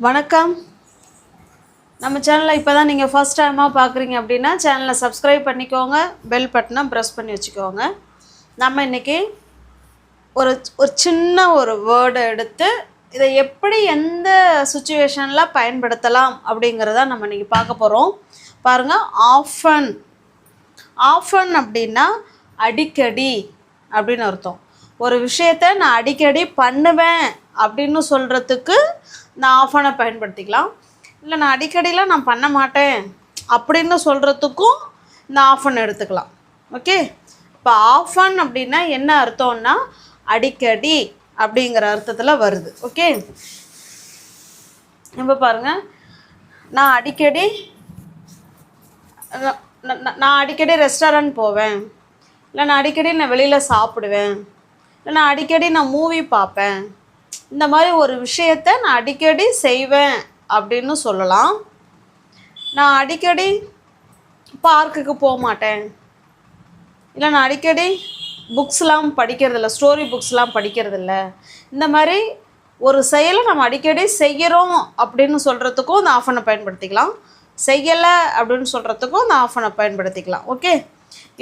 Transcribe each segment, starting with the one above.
வணக்கம். நம்ம சேனலை இப்போ தான் நீங்கள் ஃபர்ஸ்ட் டைமாக பார்க்குறீங்க அப்படின்னா சேனலை சப்ஸ்கிரைப் பண்ணிக்கோங்க, பெல் பட்டனை ப்ரெஸ் பண்ணி வச்சுக்கோங்க. நம்ம இன்றைக்கி ஒரு சின்ன வேர்டை எடுத்து இதை எப்படி எந்த சுச்சுவேஷனில் பயன்படுத்தலாம் அப்படிங்கிறத நம்ம இன்றைக்கி பார்க்க போகிறோம். பாருங்கள், ஆஃபன். ஆஃபன் அப்படின்னா அடிக்கடி அப்படின்னு அர்த்தம். ஒரு விஷயத்தை நான் அடிக்கடி பண்ணுவேன் அப்படின்னு சொல்கிறதுக்கு நான் ஆஃபனை பயன்படுத்திக்கலாம். இல்லை நான் அடிக்கடிலாம் நான் பண்ண மாட்டேன் அப்படின்னு சொல்கிறதுக்கும் நான் ஆஃபன் எடுத்துக்கலாம். ஓகே, இப்போ ஆஃபன் அப்படின்னா என்ன அர்த்தம்னா அடிக்கடி அப்படிங்கிற அர்த்தத்தில் வருது. ஓகே, இப்போ பாருங்கள், நான் அடிக்கடி ரெஸ்டாரண்ட் போவேன், இல்லை நான் அடிக்கடி வெளியில் சாப்பிடுவேன், இல்லை நான் அடிக்கடி மூவி பார்ப்பேன். இந்த மாதிரி ஒரு விஷயத்தை நான் அடிக்கடி செய்வேன் அப்படின்னு சொல்லலாம். நான் அடிக்கடி பார்க்குக்கு போக மாட்டேன், இல்லை நான் அடிக்கடி புக்ஸ்லாம் படிக்கிறதில்ல, ஸ்டோரி புக்ஸ்லாம் படிக்கிறதில்ல. இந்த மாதிரி ஒரு செயலை நம்ம அடிக்கடி செய்கிறோம் அப்படின்னு சொல்கிறதுக்கும் இந்த ஆஃபனை பயன்படுத்திக்கலாம், செய்யலை அப்படின்னு சொல்கிறதுக்கும் இந்த ஆஃபனை பயன்படுத்திக்கலாம். ஓகே,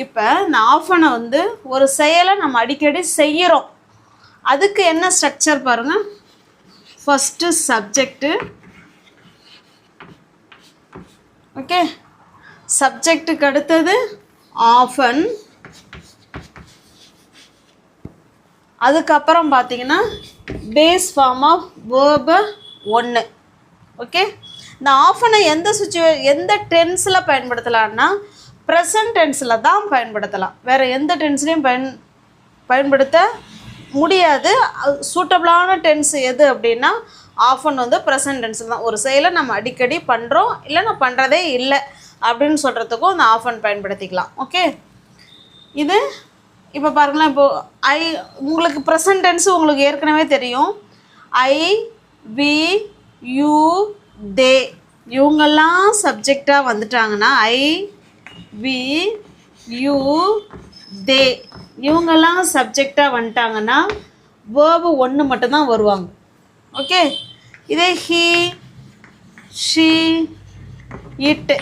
இப்போ இந்த ஆஃபனை ஒரு செயலை நம்ம அடிக்கடி செய்கிறோம், அதுக்கு என்ன ஸ்ட்ரக்சர் பாருங்கள். First subject. ஓகே, சப்ஜெக்டுக்கு அடுத்தது ஆஃபன். அதுக்கப்புறம் பார்த்தீங்கன்னா base form of verb 1. Okay, இந்த ஆஃபனை எந்த டென்ஸில் பயன்படுத்தலான்னா ப்ரெசன்ட் டென்ஸில் தான் பயன்படுத்தலாம். வேறு எந்த டென்ஸ்லையும் பயன்படுத்த முடியாது. சூட்டபிளான டென்ஸ் எது அப்படின்னா ஆஃபன் ப்ரெசன்ட் டென்ஸில் தான். ஒரு செயலை நம்ம அடிக்கடி பண்ணுறோம், இல்லை நான் பண்ணுறதே இல்லை அப்படின்னு சொல்கிறதுக்கும் இந்த ஆஃபன் பயன்படுத்திக்கலாம். ஓகே, இது இப்போ பாருங்களேன், இப்போது உங்களுக்கு ப்ரெசன்ட் டென்ஸ் உங்களுக்கு ஏற்கனவே தெரியும். ஐ, வி, யூ, தே இவங்கெல்லாம் சப்ஜெக்டாக வந்துட்டாங்கன்னா ஐ, வி, யூ, தே இவங்கெல்லாம் சப்ஜெக்டாக வந்துட்டாங்கன்னா வேர்பு 1 மட்டும்தான் வருவாங்க. ஓகே, இதே he, she, it,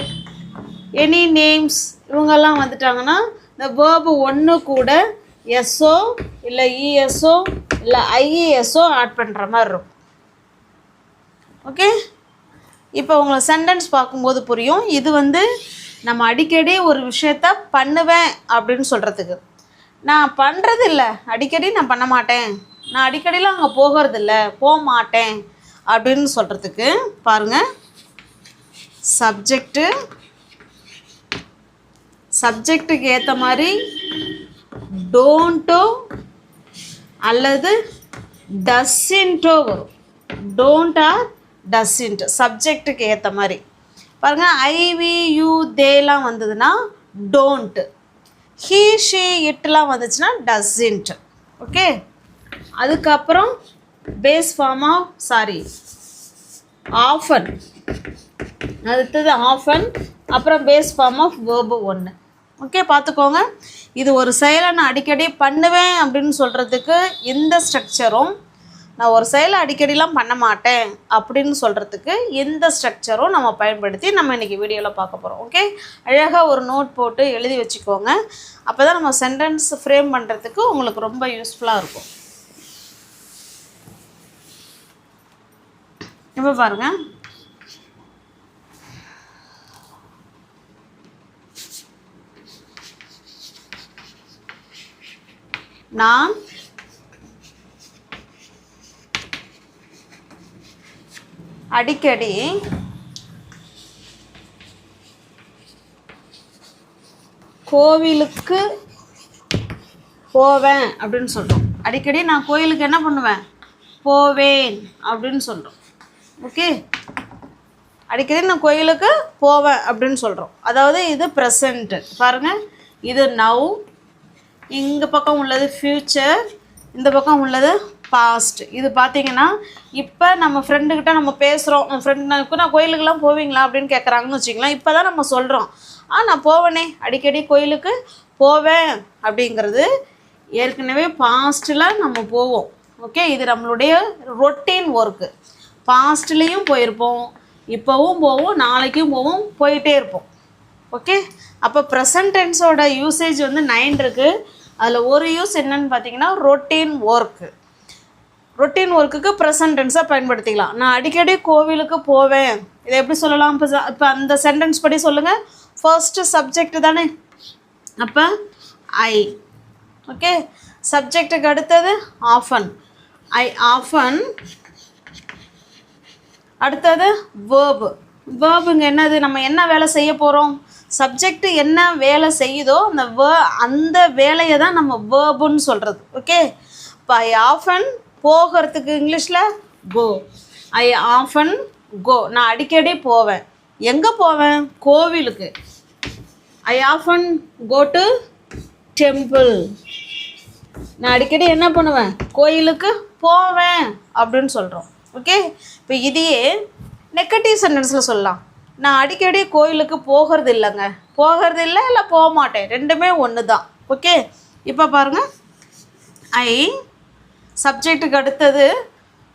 any names இவங்கெல்லாம் வந்துட்டாங்கன்னா இந்த வேர்பு 1 கூட எஸ்ஓ இல்லை இஎஸ்ஓ இல்லை ஐஇஎஸ்ஓ ஆட் பண்ணுற மாதிரி இருக்கும். ஓகே, இப்போ உங்களுக்கு சென்டென்ஸ் பார்க்கும்போது புரியும். இது நம்ம அடிக்கடி ஒரு விஷயத்த பண்ணுவேன் அப்படின்னு சொல்கிறதுக்கு. நான் பண்ணுறது இல்லை, அடிக்கடி நான் பண்ண மாட்டேன், நான் அடிக்கடிலாம் அங்கே போகிறதில்ல, போக மாட்டேன் அப்படின்னு சொல்கிறதுக்கு பாருங்கள், சப்ஜெக்டுக்கு ஏற்ற மாதிரி டோன்ட்டோ அல்லது டஸ்இன்ட்டோ வரும். டோன்ட் ஆர் டஸ்இன்ட் சப்ஜெக்டுக்கு ஏற்ற மாதிரி. பாருங்கள், ஐ, வி, யூ, தேலாம் வந்ததுன்னா டோன்ட்டு, ஹீ, ஷீ, இட்லாம் வந்துச்சுன்னா டஸ்இன்ட். ஓகே, அதுக்கப்புறம் பேஸ் ஃபார்ம் ஆஃப் ஆஃபன். அடுத்தது ஆஃபன், அப்புறம் base form of verb 1. Okay, பார்த்துக்கோங்க. இது ஒரு செயலை நான் அடிக்கடி பண்ணுவேன் அப்படின்னு சொல்கிறதுக்கு இந்த ஸ்ட்ரக்சரும், நான் ஒரு செயலை அடிக்கடிலாம் பண்ண மாட்டேன் அப்படின்னு சொல்கிறதுக்கு இந்த ஸ்ட்ரக்சரும் நம்ம பயன்படுத்தி நம்ம இன்றைக்கி வீடியோவில் பார்க்க போகிறோம். ஓகே, அழகாக ஒரு நோட் போட்டு எழுதி வச்சுக்கோங்க. அப்போ தான் நம்ம சென்டென்ஸ் ஃப்ரேம் பண்ணுறதுக்கு உங்களுக்கு ரொம்ப யூஸ்ஃபுல்லாக இருக்கும். இப்போ பாருங்கள், நான் அடிக்கடி கோவிலுக்கு போவேன் அப்படின்னு சொல்கிறோம். அடிக்கடி நான் கோயிலுக்கு என்ன பண்ணுவேன், போவேன் அப்படின்னு சொல்கிறோம். ஓகே, அடிக்கடி நான் கோயிலுக்கு போவேன் அப்படின்னு சொல்கிறோம். அதாவது இது ப்ரெசண்ட்டு. பாருங்கள், இது நவ், இங்கே பக்கம் உள்ளது ஃப்யூச்சர், இந்த பக்கம் உள்ளது பாஸ்ட். இது பார்த்திங்கன்னா இப்போ நம்ம ஃப்ரெண்டுக்கிட்ட நம்ம பேசுகிறோம், நம்ம ஃப்ரெண்டுக்கு நான் கோயிலுக்கெல்லாம் போவீங்களா அப்படின்னு கேட்குறாங்கன்னு வச்சுக்கலாம். இப்போ தான் நம்ம சொல்கிறோம், நான் போவேனே, அடிக்கடி கோயிலுக்கு போவேன் அப்படிங்கிறது ஏற்கனவே பாஸ்ட்டில் நம்ம போவோம். ஓகே, இது நம்மளுடைய ரொட்டீன் ஒர்க்கு. பாஸ்ட்லேயும் போயிருப்போம், இப்போவும் போவோம், நாளைக்கும் போவோம், போயிட்டே இருப்போம். ஓகே, அப்போ ப்ரெசன்ட் டென்ஸோட யூசேஜ் வந்து 9 இருக்குது. அதில் ஒரு யூஸ் என்னன்னு பார்த்தீங்கன்னா ரொட்டீன் ஒர்க்கு. ரொட்டீன் ஒர்க்குக்கு ப்ரெசன்ட் டென்ஸாக பயன்படுத்திக்கலாம். நான் அடிக்கடி கோவிலுக்கு போவேன், இதை எப்படி சொல்லலாம்? இப்போ அந்த சென்டென்ஸ் படி சொல்லுங்கள். ஃபர்ஸ்ட்டு சப்ஜெக்ட் தானே, அப்போ ஐ. ஓகே, சப்ஜெக்டுக்கு அடுத்தது ஆஃபன், ஐ ஆஃபன். அடுத்தது வேர்பு. வேர்புங்க என்னது? நம்ம என்ன வேலை செய்ய போகிறோம்? சப்ஜெக்ட் என்ன வேலை செய்யுதோ அந்த வேலையை தான் நம்ம வேர்புன்னு சொல்கிறது. ஓகே, இப்போ ஐ ஆஃபன் போகிறதுக்கு இங்கிலீஷில் கோ. ஐ ஆஃபன் கோ, நான் அடிக்கடி போவேன். எங்கே போவேன்? கோவிலுக்கு. I often go to temple. நான் அடிக்கடி என்ன பண்ணுவேன்? கோயிலுக்கு போவேன் அப்படின்னு சொல்கிறோம். ஓகே, இப்போ இதையே நெகட்டிவ் சென்டென்ஸில் சொல்லலாம். நான் அடிக்கடி கோயிலுக்கு போகிறது இல்லைங்க, போகிறது இல்லை, இல்லை போக மாட்டேன், ரெண்டுமே ஒன்று தான். ஓகே, இப்போ பாருங்கள், ஐ சப்ஜெக்ட்டுக்கு அடுத்தது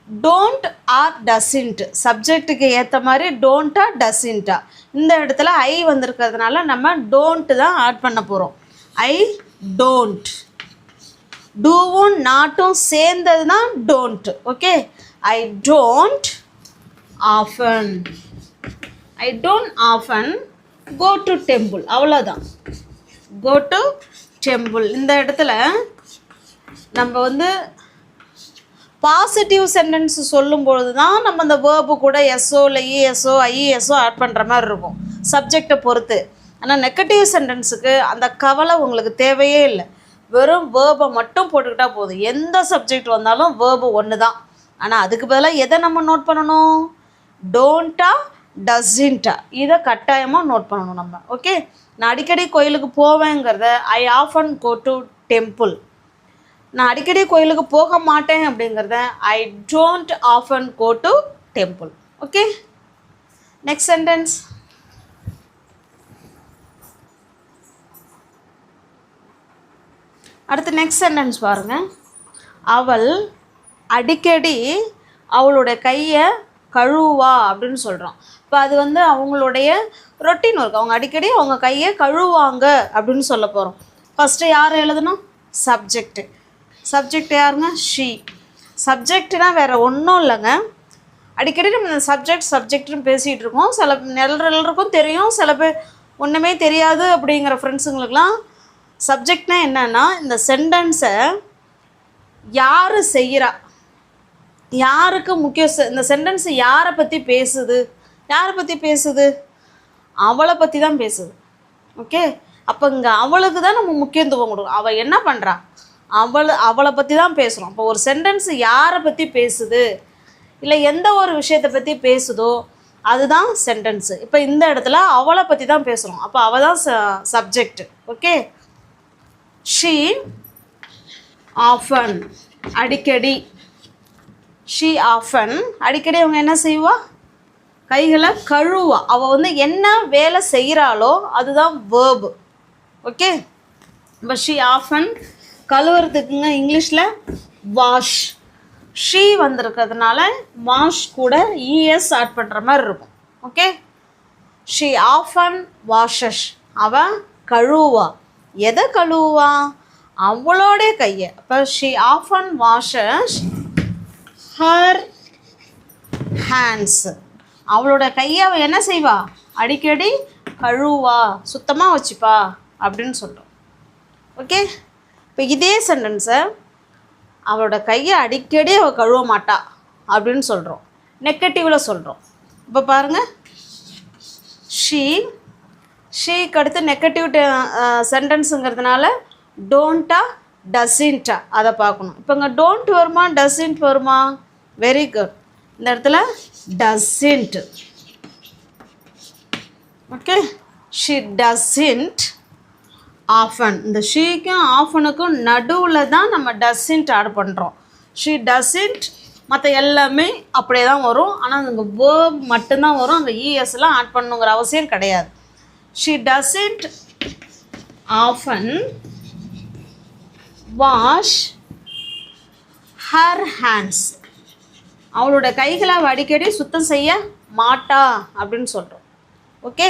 டோன்ட் ஆர் டசின்ட். சப்ஜெக்ட்டுக்கு ஏற்ற மாதிரி டோன்ட்டா டசின்ட்டா. இந்த இடத்துல ஐ வந்திருக்கிறதுனால நம்ம டோன்ட்டு தான் ஆட் பண்ண போகிறோம். I don't. டூவும் நாட்டும் சேர்ந்தது தான் don't. Okay, I don't often. I don't often go to temple. அவ்வளோதான், கோ டு டெம்பிள். இந்த இடத்துல நம்ம வந்து பாசிட்டிவ் சென்டென்ஸ் சொல்லும்பொழுது தான் நம்ம அந்த வேர்பு கூட எஸ்ஓ இல்லை இஎஸ்ஓ ஐஇஎஸ்ஓ ஆட் பண்ணுற மாதிரி இருக்கும் சப்ஜெக்டை பொறுத்து. ஆனால் நெகட்டிவ் சென்டென்ஸுக்கு அந்த கவலை உங்களுக்கு தேவையே இல்லை. வெறும் வேர்பை மட்டும் போட்டுக்கிட்டால் போதும். எந்த சப்ஜெக்ட் வந்தாலும் வேர்பு ஒன்று தான். ஆனால் அதுக்கு பதிலாக எதை நம்ம நோட் பண்ணணும்? டோன்ட்டா டஸ்இன்ட்டா, இதை கட்டாயமாக நோட் பண்ணணும் நம்ம. ஓகே, நான் அடிக்கடி கோயிலுக்கு போவேங்கிறத I often go to temple. நான் அடிக்கடி கோயிலுக்கு போக மாட்டேன் அப்படிங்கிறத I don't often go to temple. Okay, next sentence. அடுத்து நெக்ஸ்ட் சென்டென்ஸ் பாருங்கள். அவள் அடிக்கடி அவளுடைய கையை கழுவா அப்படின்னு சொல்கிறோம். இப்போ அது வந்து அவங்களுடைய ரொட்டீன் ஒர்க். அவங்க அடிக்கடி அவங்க கையை கழுவாங்க அப்படின்னு சொல்ல போகிறோம். ஃபஸ்ட்டு யார் எழுதணும்? சப்ஜெக்டு. சப்ஜெக்ட் யாருங்க? ஷீ. சப்ஜெக்ட்னா வேறு ஒன்றும் இல்லைங்க. அடிக்கடி நம்ம சப்ஜெக்ட்னு பேசிகிட்டு இருக்கோம். சில எல்லாருக்கும் தெரியும், சில பேர் ஒன்றுமே தெரியாது அப்படிங்கிற ஃப்ரெண்ட்ஸுங்களுக்கெலாம் சப்ஜெக்ட்னா என்னன்னா இந்த சென்டென்ஸை யார் செய்கிறா, யாருக்கு முக்கியம், இந்த சென்டென்ஸ் யாரை பற்றி பேசுது, யாரை பற்றி பேசுது? அவளை பற்றி தான் பேசுது. ஓகே, அப்போ இங்கே அவளுக்கு தான் நம்ம முக்கியத்துவம் கொடுக்கும். அவள் என்ன பண்ணுறா, அவளை பற்றி தான் பேசுகிறோம். அப்போ ஒரு சென்டென்ஸ் யாரை பற்றி பேசுது, இல்லை எந்த ஒரு விஷயத்தை பற்றி பேசுதோ அதுதான் சென்டென்ஸு. இப்போ இந்த இடத்துல அவளை பற்றி தான் பேசுகிறோம். அப்போ அவள் தான் சப்ஜெக்ட். ஓகே, ஷீ ஆஃபன் அடிக்கடி. ஷீ ஆஃபன் அடிக்கடி அவங்க என்ன செய்வா? கைகளை கழுவா. அவள் வந்து என்ன வேலை செய்கிறாளோ அதுதான் வேர்பு. ஓகே, இப்போ ஷீ ஆஃபன் கழுவுறதுக்குங்க இங்கிலீஷில் வாஷ். ஷீ வந்திருக்கிறதுனால வாஷ் கூட இஎஸ் ஆட் பண்ணுற மாதிரி இருக்கும். Okay, she often washes. அவள் கழுவா. எதை கழுவா? அவளோடைய கையை. அப்போ she often washes her hands. அவளோட கையை அவள் என்ன செய்வா? அடிக்கடி கழுவா, சுத்தமாக வச்சுப்பா அப்படின்னு சொல்கிறோம். ஓகே, இப்போ இதே சென்டென்ஸை அவளோட கையை அடிக்கடி அவள் கழுவ மாட்டா அப்படின்னு சொல்கிறோம், நெகட்டிவில் சொல்கிறோம். இப்போ பாருங்கள், ஷீக்கு அடுத்து நெகட்டிவ் சென்டென்ஸுங்கிறதுனால டோன்ட்டா டசின்ட்டா அதை பார்க்கணும். இப்போ இங்கே டோன்ட் வருமா டசின்ட் வருமா? Very good. இந்த இடத்துல doesn't. Okay, she doesn't often. இந்த ஷீக்கும் ஆஃபனுக்கும் நடுவில் தான் நம்ம டசின்ட் ஆட் பண்ணுறோம். ஷீ டசின்ட், மற்ற எல்லாமே அப்படியே தான் வரும். ஆனால் அங்கே வேர்ப் மட்டும்தான் வரும். அங்கே இஎஸ்லாம் ஆட் பண்ணுங்கிற அவசியம் கிடையாது. She doesn't often wash her hands. அவளோட கைகளை அவள் அடிக்கடி சுத்தம் செய்ய மாட்டா அப்படின்னு சொல்கிறோம். ஓகே,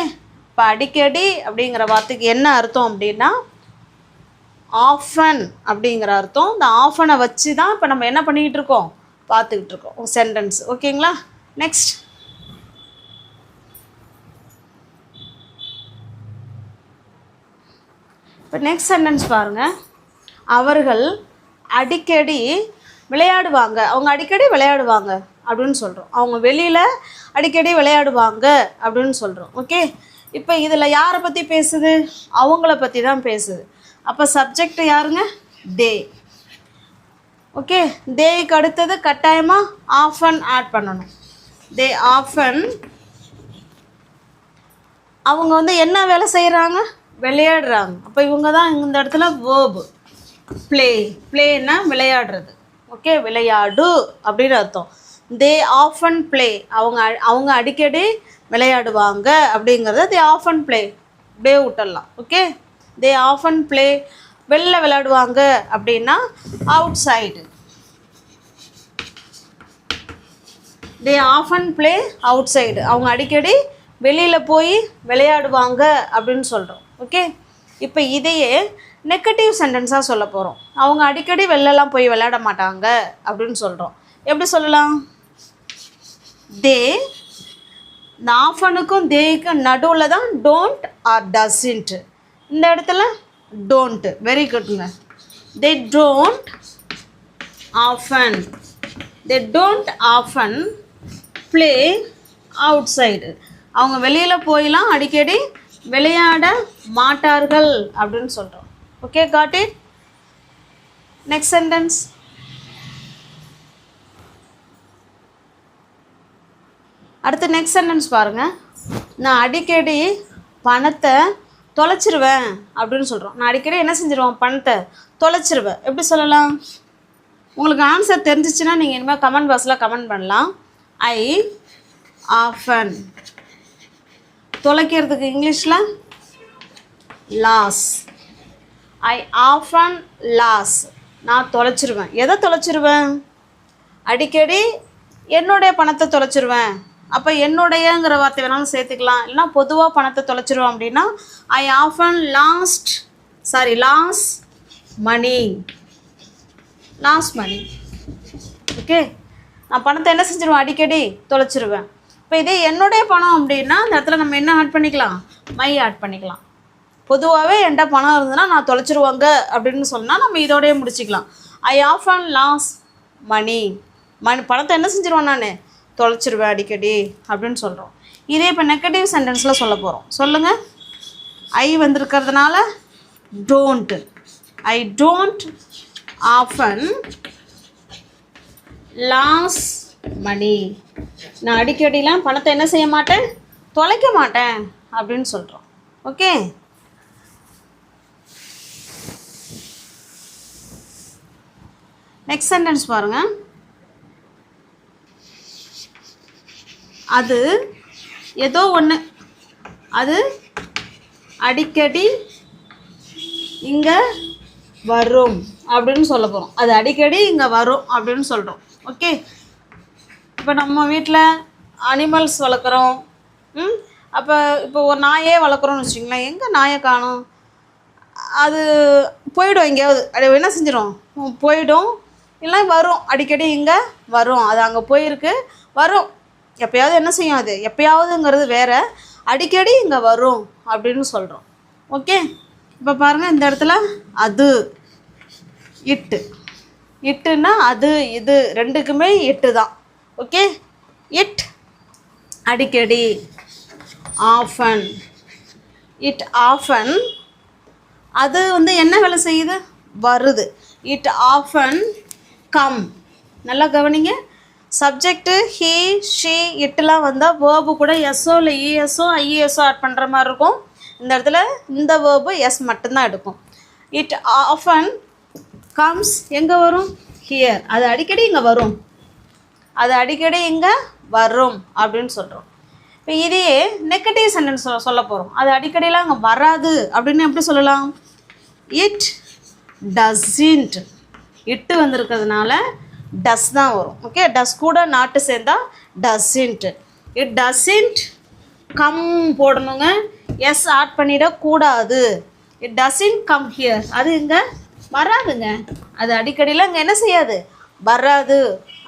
இப்போ அடிக்கடி அப்படிங்கிற வார்த்தைக்கு என்ன அர்த்தம் அப்படின்னா ஆஃபன் அப்படிங்கிற அர்த்தம். இந்த ஆஃபனை வச்சு தான் இப்போ நம்ம என்ன பண்ணிக்கிட்டு இருக்கோம், பார்த்துக்கிட்டு இருக்கோம் சென்டென்ஸ். ஓகேங்களா, நெக்ஸ்ட். இப்போ நெக்ஸ்ட் சென்டென்ஸ் பாருங்கள். அவர்கள் அடிக்கடி விளையாடுவாங்க. அவங்க அடிக்கடி விளையாடுவாங்க அப்படின்னு சொல்கிறோம். அவங்க வெளியில் அடிக்கடி விளையாடுவாங்க அப்படின்னு சொல்கிறோம். ஓகே, இப்போ இதில் யாரை பற்றி பேசுது, அவங்கள பற்றி தான் பேசுது. அப்போ சப்ஜெக்ட் யாருங்க, தே. ஓகே, தேக்கு அடுத்தது கட்டாயமாக ஆஃபன் ஆட் பண்ணணும். தே ஆஃபன், அவங்க வந்து என்ன வேலை செய்கிறாங்க, விளையாடுறாங்க. அப்போ இவங்க தான் இந்த இடத்துல வேர்பு. ப்ளே, ப்ளேன்னா விளையாடுறது. ஓகே, விளையாடு அப்படின்னு அர்த்தம். தே ஆஃபன் ப்ளே, அவங்க அடிக்கடி விளையாடுவாங்க அப்படிங்கிறத தே ஆஃபன் ப்ளே அப்படியே விட்டுடலாம். ஓகே, தே ஆஃபன் ப்ளே, வெளில விளையாடுவாங்க அப்படின்னா outside. They often play out side, அவங்க அடிக்கடி வெளியில் போய் விளையாடுவாங்க அப்படின்னு சொல்கிறோம். ஓகே, இப்போ இதையே நெகட்டிவ் சென்டென்ஸாக சொல்ல போகிறோம். அவங்க அடிக்கடி வெளிலலாம் போய் விளையாட மாட்டாங்க அப்படின்னு சொல்கிறோம். எப்படி சொல்லலாம், தே, இந்த ஆஃபனுக்கும் தேக்கும் நடுவில் தான் டோன்ட் ஆர் டசன்ட். இந்த இடத்துல டோன்ட். வெரி குட்ங்க. They don't often, they don't often play out side. அவங்க வெளியில் போயெலாம் அடிக்கடி விளையாட மாட்டார்கள் அப்படின்னு சொல்கிறோம். Okay, got it. Next sentence. அடுத்து நெக்ஸ்ட் சென்டென்ஸ் பாருங்கள். நான் அடிக்கடி பணத்தை தொலைச்சிருவேன் அப்படின்னு சொல்கிறோம். நான் அடிக்கடி என்ன செஞ்சிருவேன், பணத்தை தொலைச்சிருவேன். எப்படி சொல்லலாம், உங்களுக்கு ஆன்சர் தெரிஞ்சிச்சுன்னா நீங்கள் இனிமேல் கமெண்ட் பாக்ஸில் கமெண்ட் பண்ணலாம். ஐ ஆஃபன், தொலைக்கிறதுக்கு இங்கிலீஷில் லாஸ். ஐ ஆஃபன் லாஸ், நான் தொலைச்சிருவேன். எதை தொலைச்சிருவேன், அடிக்கடி என்னுடைய பணத்தை தொலைச்சிருவேன். அப்போ என்னுடையங்கிற வார்த்தை வேணாலும் சேர்த்துக்கலாம், இல்லைனா பொதுவாக பணத்தை தொலைச்சிருவேன் அப்படின்னா I often lose money, lose money. Okay, நான் பணத்தை என்ன செஞ்சிருவேன், அடிக்கடி தொலைச்சிருவேன். இப்போ இதே என்னுடைய பணம் அப்படின்னா இந்த இடத்துல நம்ம என்ன ஆட் பண்ணிக்கலாம், மை ஆட் பண்ணிக்கலாம். பொதுவாகவே என்கிட்ட பணம் இருந்ததுன்னா நான் தொலைச்சிருவாங்க அப்படின்னு சொன்னால் நம்ம இதோடய முடிச்சிக்கலாம். ஐ ஆஃபன் லாஸ் மணி, பணத்தை என்ன செஞ்சிருவேன், நான் தொலைச்சிருவேன் அடிக்கடி அப்படின்னு சொல்கிறோம். இதே இப்போ நெகட்டிவ் சென்டென்ஸில் சொல்ல போகிறோம். சொல்லுங்கள். ஐ வந்திருக்கிறதுனால don't. I don't often lose money, நான் அடிக்கடிலாம் பணத்தை என்ன செய்ய மாட்டேன், தொலைக்க மாட்டேன் அப்படின்னு சொல்கிறோம். ஓகே, நெக்ஸ்ட் சென்டென்ஸ் பாருங்கள். அது ஏதோ ஒன்று, அது அடிக்கடி இங்கே வரும் அப்படின்னு சொல்ல போகிறோம். அது அடிக்கடி இங்கே வரும் அப்படின்னு சொல்கிறோம். ஓகே, இப்போ நம்ம வீட்டில் அனிமல்ஸ் வளர்க்குறோம். அப்போ இப்போ ஒரு நாயே வளர்க்குறோன்னு வச்சுக்கிங்களேன். எங்கே நாயை காணும், அது போயிடும் எங்கேயாவது. அது என்ன செஞ்சிடும், போயிடும். இல்லை வரும், அடிக்கடி இங்கே வரும். அது அங்கே போயிருக்கு, வரும். எப்போயாவது என்ன செய்யும், அது எப்போயாவதுங்கிறது வேறு, அடிக்கடி இங்கே வரும் அப்படின்னு சொல்கிறோம். ஓகே, இப்போ பாருங்கள் இந்த இடத்துல அது, இட்டுன்னா அது இது ரெண்டுக்குமே இட்டு தான். ஓகே, இட் அடிக்கடி, ஆஃபன், இட் ஆஃபன், அது வந்து என்ன வேலை செய்யுது, வருது. It often come. நல்லா கவனிங்க. சப்ஜெக்ட்டு ஹீ ஷீ இட்டெலாம் வந்தால் வேர்பு கூட எஸ்ஸோ இல்லை இஎஸ்ஸோ ஐஇஎஸ்ஸோ ஆட் பண்ணுற மாதிரி இருக்கும். இந்த இடத்துல இந்த வேர்பு எஸ் மட்டும்தான் எடுக்கும். இட் ஆஃபன் கம்ஸ், எங்கே வரும், ஹியர். அது அடிக்கடி இங்கே வரும், அது அடிக்கடி இங்கே வரும் அப்படின்னு சொல்கிறோம். இப்போ இதையே நெகட்டிவ் சென்டென்ஸ் சொல்ல போகிறோம். அது அடிக்கடிலாம் அங்கே வராது அப்படின்னு எப்படி சொல்லலாம், இட் டஸ்ன்ட். இட்டு வந்திருக்கிறதுனால டஸ் தான் வரும். ஓகே, டஸ் கூட நாட்டு சேர்ந்தா டஸ்இன்ட். இட் டஸ்இன்ட் கம் போடணுங்க. எஸ் ஆட் பண்ணிடக்கூடாது. It doesn't come here. அது இங்கே வராதுங்க. அது அடிக்கடியில் இங்கே என்ன செய்யாது, வராது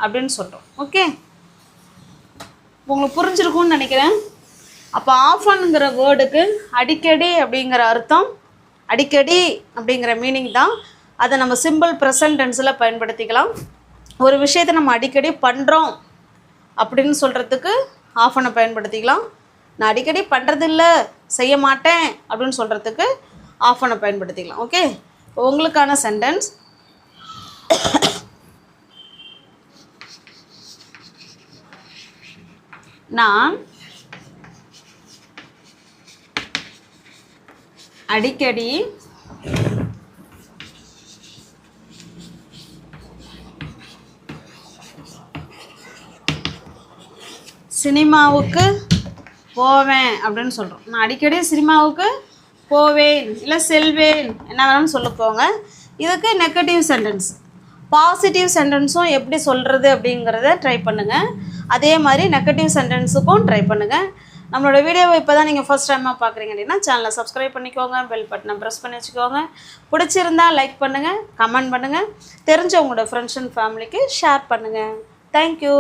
அப்படின்னு சொல்கிறோம். ஓகே, உங்களுக்கு புரிஞ்சிருக்கும்னு நினைக்கிறேன். அப்போ ஆஃபன்ங்கிற வேர்டுக்கு அடிக்கடி அப்படிங்கிற அர்த்தம், அடிக்கடி அப்படிங்கிற மீனிங் தான். அதை நம்ம சிம்பிள் ப்ரெசன்ட் டென்ஸில் பயன்படுத்திக்கலாம். ஒரு விஷயத்தை நம்ம அடிக்கடி பண்ணுறோம் அப்படின்னு சொல்கிறதுக்கு ஆஃபனை பயன்படுத்திக்கலாம். நான் அடிக்கடி பண்ணுறதில்ல, செய்ய மாட்டேன் அப்படின்னு சொல்கிறதுக்கு ஆஃபனை பயன்படுத்திக்கலாம். ஓகே, உங்களுக்கான சென்டென்ஸ், நான் அடிக்கடி சினிமாவுக்கு போவேன் அப்படின்னு சொல்கிறோம். நான் அடிக்கடி சினிமாவுக்கு போவேன் இல்லை செல்வேன், என்ன வேணாலும் சொல்ல போங்க. இதுக்கு நெகட்டிவ் சென்டென்ஸ். பாசிட்டிவ் சென்டென்ஸும் எப்படி சொல்கிறது அப்படிங்கிறத ட்ரை பண்ணுங்கள். அதே மாதிரி நெகட்டிவ் சென்டென்ஸுக்கும் ட்ரை பண்ணுங்கள். நம்மளோட வீடியோவை இப்போ தான் நீங்கள் ஃபஸ்ட் டைமாக பார்க்குறீங்க அப்படின்னா சேனலை சப்ஸ்கிரைப் பண்ணிக்கோங்க, பெல் பட்டனை ப்ரெஸ் பண்ணி வச்சுக்கோங்க. பிடிச்சிருந்தால் லைக் பண்ணுங்கள், கமெண்ட் பண்ணுங்கள், தெரிஞ்ச உங்களோட ஃப்ரெண்ட்ஸ் அண்ட் ஃபேமிலிக்கு ஷேர் பண்ணுங்கள். தேங்க்யூ.